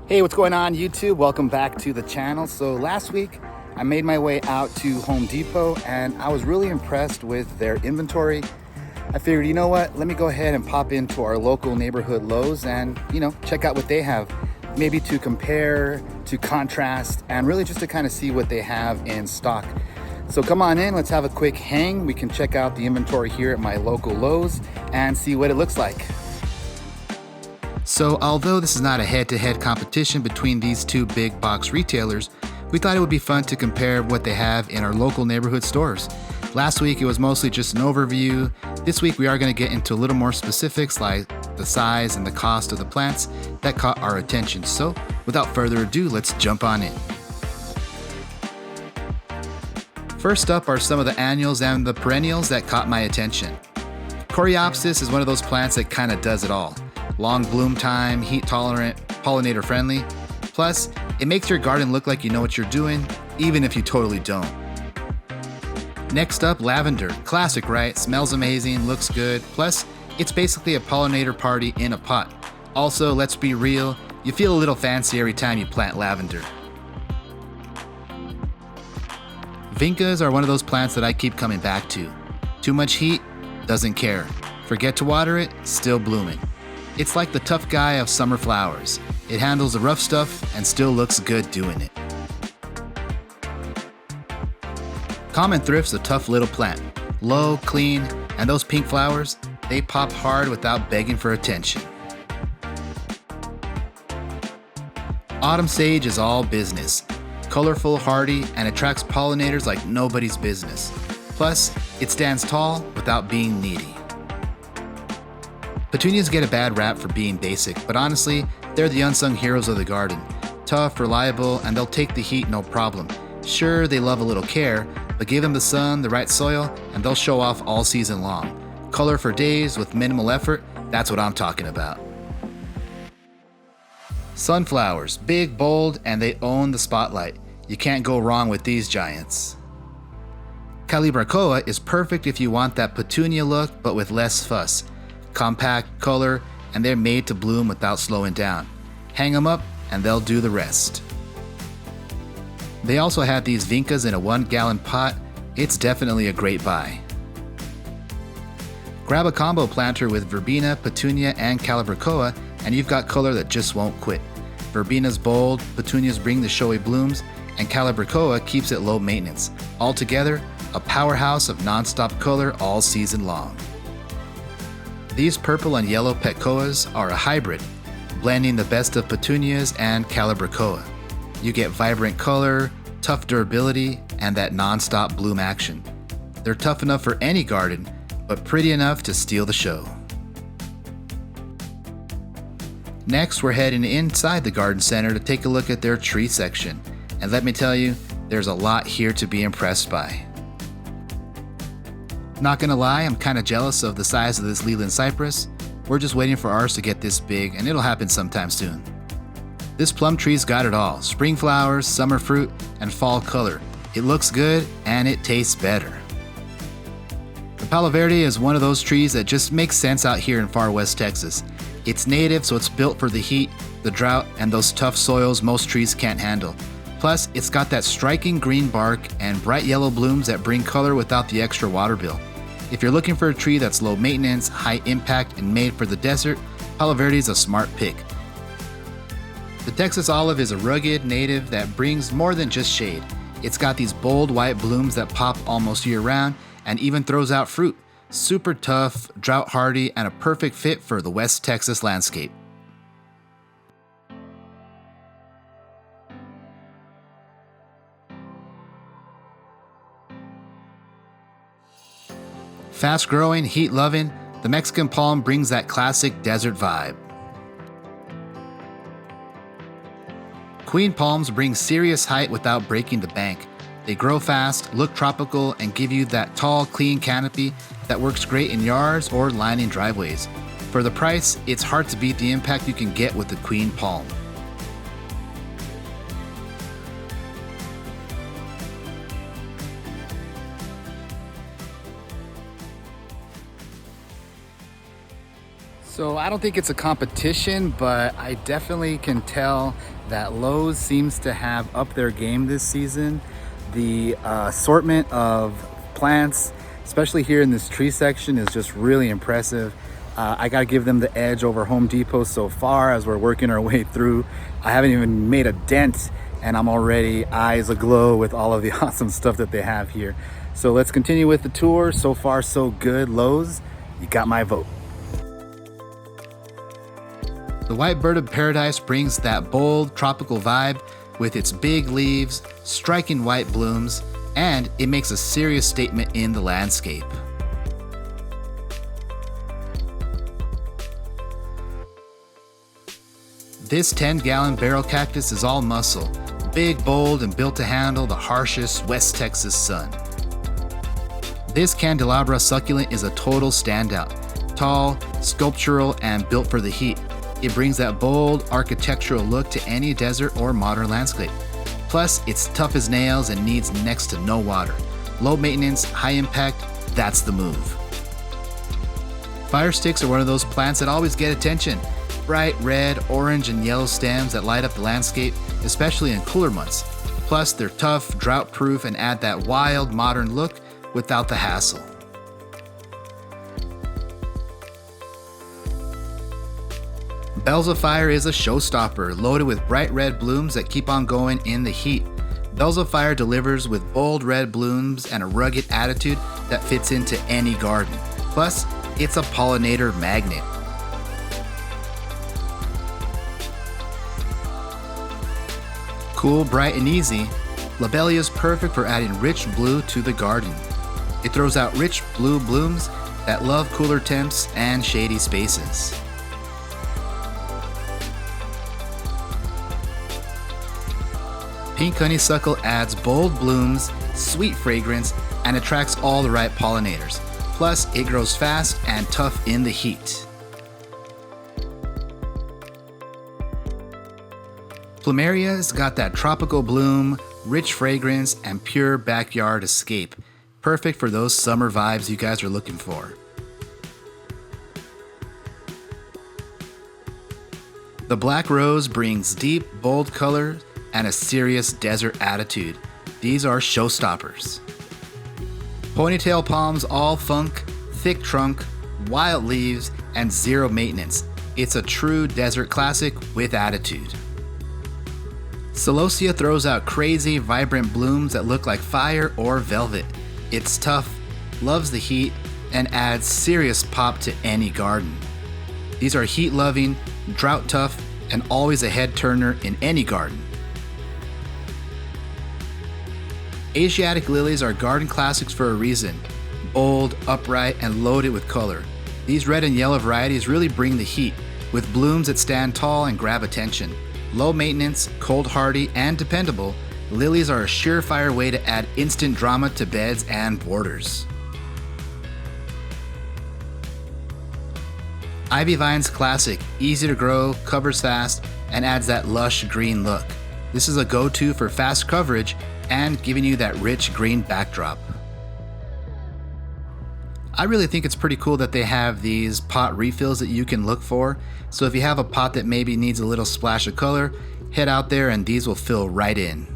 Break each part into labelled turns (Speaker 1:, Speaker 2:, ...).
Speaker 1: Hey, what's going on YouTube? Welcome back to the channel. So last week I made my way out to Home Depot and I was really impressed with their inventory. I figured, you know what, let me go ahead and pop into our local neighborhood Lowe's and, check out what they have. Maybe to compare, to contrast, and really just to kind of see what they have in stock. So come on in, let's have a quick hang. We can check out the inventory here at my local Lowe's and see what it looks like. So although this is not a head-to-head competition between these two big box retailers, we thought it would be fun to compare what they have in our local neighborhood stores. Last week it was mostly just an overview. This week we are going to get into a little more specifics like the size and the cost of the plants that caught our attention. So without further ado, let's jump on in. First up are some of the annuals and the perennials that caught my attention. Coreopsis is one of those plants that kind of does it all. Long bloom time, heat tolerant, pollinator friendly. Plus, it makes your garden look like you know what you're doing, even if you totally don't. Next up, lavender. Classic, right? Smells amazing, looks good. Plus, it's basically a pollinator party in a pot. Also, let's be real, you feel a little fancy every time you plant lavender. Vincas are one of those plants that I keep coming back to. Too much heat? Doesn't care. Forget to water it? Still blooming. It's like the tough guy of summer flowers. It handles the rough stuff and still looks good doing it. Common Thrift's a tough little plant. Low, clean, and those pink flowers, they pop hard without begging for attention. Autumn Sage is all business. Colorful, hardy, and attracts pollinators like nobody's business. Plus, it stands tall without being needy. Petunias get a bad rap for being basic, but honestly, they're the unsung heroes of the garden. Tough, reliable, and they'll take the heat no problem. Sure, they love a little care, but give them the sun, the right soil, and they'll show off all season long. Color for days with minimal effort, that's what I'm talking about. Sunflowers, big, bold, and they own the spotlight. You can't go wrong with these giants. Calibrachoa is perfect if you want that petunia look, but with less fuss. Compact color, and they're made to bloom without slowing down. Hang them up and they'll do the rest. They also have these Vincas in a 1-gallon pot. It's definitely a great buy. Grab a combo planter with verbena, petunia, and calibrachoa and you've got color that just won't quit. Verbena's bold, petunias bring the showy blooms, and calibrachoa keeps it low maintenance. Altogether, a powerhouse of non-stop color all season long. These purple and yellow petcoas are a hybrid, blending the best of petunias and calibrachoa. You get vibrant color, tough durability, and that non-stop bloom action. They're tough enough for any garden, but pretty enough to steal the show. Next, we're heading inside the garden center to take a look at their tree section. And let me tell you, there's a lot here to be impressed by. Not gonna lie, I'm kinda jealous of the size of this Leland cypress. We're just waiting for ours to get this big, and it'll happen sometime soon. This plum tree's got it all. Spring flowers, summer fruit, and fall color. It looks good, and it tastes better. The Palo Verde is one of those trees that just makes sense out here in far west Texas. It's native, so it's built for the heat, the drought, and those tough soils most trees can't handle. Plus, it's got that striking green bark and bright yellow blooms that bring color without the extra water bill. If you're looking for a tree that's low maintenance, high impact, and made for the desert, Palo Verde is a smart pick. The Texas olive is a rugged native that brings more than just shade. It's got these bold white blooms that pop almost year-round and even throws out fruit. Super tough, drought hardy, and a perfect fit for the West Texas landscape. Fast-growing, heat-loving, the Mexican palm brings that classic desert vibe. Queen palms bring serious height without breaking the bank. They grow fast, look tropical, and give you that tall, clean canopy that works great in yards or lining driveways. For the price, it's hard to beat the impact you can get with the queen palm. So I don't think it's a competition, but I definitely can tell that Lowe seems to have upped their game this season. The assortment of plants, especially here in this tree section, is just really impressive. I gotta give them the edge over Home Depot so far as we're working our way through. I haven't even made a dent and I'm already eyes aglow with all of the awesome stuff that they have here. So let's continue with the tour. So far so good. Lowe's, you got my vote. The white bird of paradise brings that bold tropical vibe with its big leaves, striking white blooms, and it makes a serious statement in the landscape. This 10-gallon barrel cactus is all muscle, big, bold, and built to handle the harshest West Texas sun. This candelabra succulent is a total standout, tall, sculptural, and built for the heat. It brings that bold architectural look to any desert or modern landscape. Plus, it's tough as nails and needs next to no water. Low maintenance, high impact, that's the move. Fire sticks are one of those plants that always get attention. Bright red, orange, and yellow stems that light up the landscape, especially in cooler months. Plus, they're tough, drought-proof, and add that wild, modern look without the hassle. Bells of Fire is a showstopper, loaded with bright red blooms that keep on going in the heat. Bells of Fire delivers with bold red blooms and a rugged attitude that fits into any garden. Plus, it's a pollinator magnet. Cool, bright, and easy, Lobelia is perfect for adding rich blue to the garden. It throws out rich blue blooms that love cooler temps and shady spaces. Pink honeysuckle adds bold blooms, sweet fragrance, and attracts all the right pollinators. Plus, it grows fast and tough in the heat. Plumeria's got that tropical bloom, rich fragrance, and pure backyard escape. Perfect for those summer vibes you guys are looking for. The black rose brings deep, bold color and a serious desert attitude. These are showstoppers. Ponytail palms all funk, thick trunk, wild leaves, and zero maintenance. It's a true desert classic with attitude. Celosia throws out crazy, vibrant blooms that look like fire or velvet. It's tough, loves the heat, and adds serious pop to any garden. These are heat-loving, drought-tough, and always a head-turner in any garden. Asiatic lilies are garden classics for a reason. Bold, upright, and loaded with color. These red and yellow varieties really bring the heat, with blooms that stand tall and grab attention. Low maintenance, cold hardy, and dependable, lilies are a surefire way to add instant drama to beds and borders. Ivy vine's classic, easy to grow, covers fast, and adds that lush green look. This is a go-to for fast coverage and giving you that rich green backdrop. I really think it's pretty cool that they have these pot refills that you can look for. So if you have a pot that maybe needs a little splash of color, head out there and these will fill right in.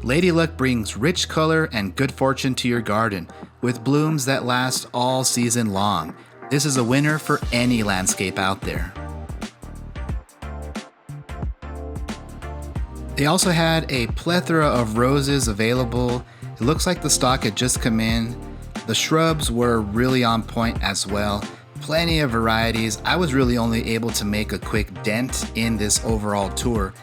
Speaker 1: Lady Luck brings rich color and good fortune to your garden with blooms that last all season long. This is a winner for any landscape out there. They also had a plethora of roses available. It looks like the stock had just come in. The shrubs were really on point as well. Plenty of varieties. I was really only able to make a quick dent in this overall tour.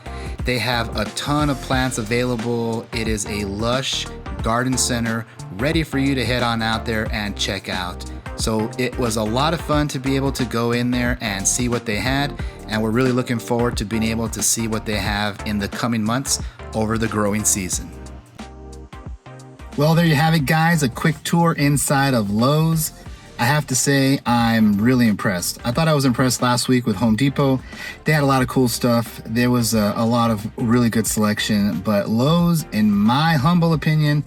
Speaker 1: They have a ton of plants available. It is a lush garden center ready for you to head on out there and check out. So it was a lot of fun to be able to go in there and see what they had, and we're really looking forward to being able to see what they have in the coming months over the growing season. Well, there you have it, guys, a quick tour inside of Lowe's. I have to say I'm really impressed. I thought I was impressed last week with Home Depot. They had a lot of cool stuff. There was a lot of really good selection, but Lowe's, in my humble opinion,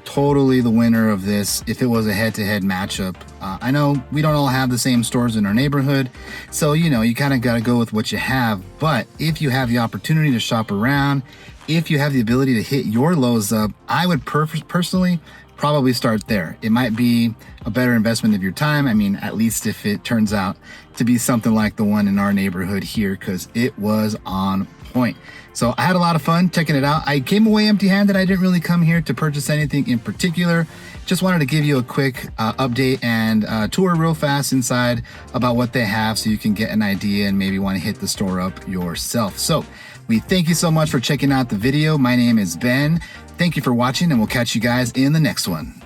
Speaker 1: totally the winner of this if it was a head-to-head matchup. I know we don't all have the same stores in our neighborhood, so you know, you kind of got to go with what you have. But if you have the opportunity to shop around, if you have the ability to hit your Lowe's up, I would personally probably start there. It might be a better investment of your time. I mean, at least if it turns out to be something like the one in our neighborhood here, because it was on point. So I had a lot of fun checking it out. I came away empty-handed. I didn't really come here to purchase anything in particular. Just wanted to give you a quick update and tour real fast inside about what they have so you can get an idea and maybe want to hit the store up yourself. So we thank you so much for checking out the video. My name is Ben. Thank you for watching, and we'll catch you guys in the next one.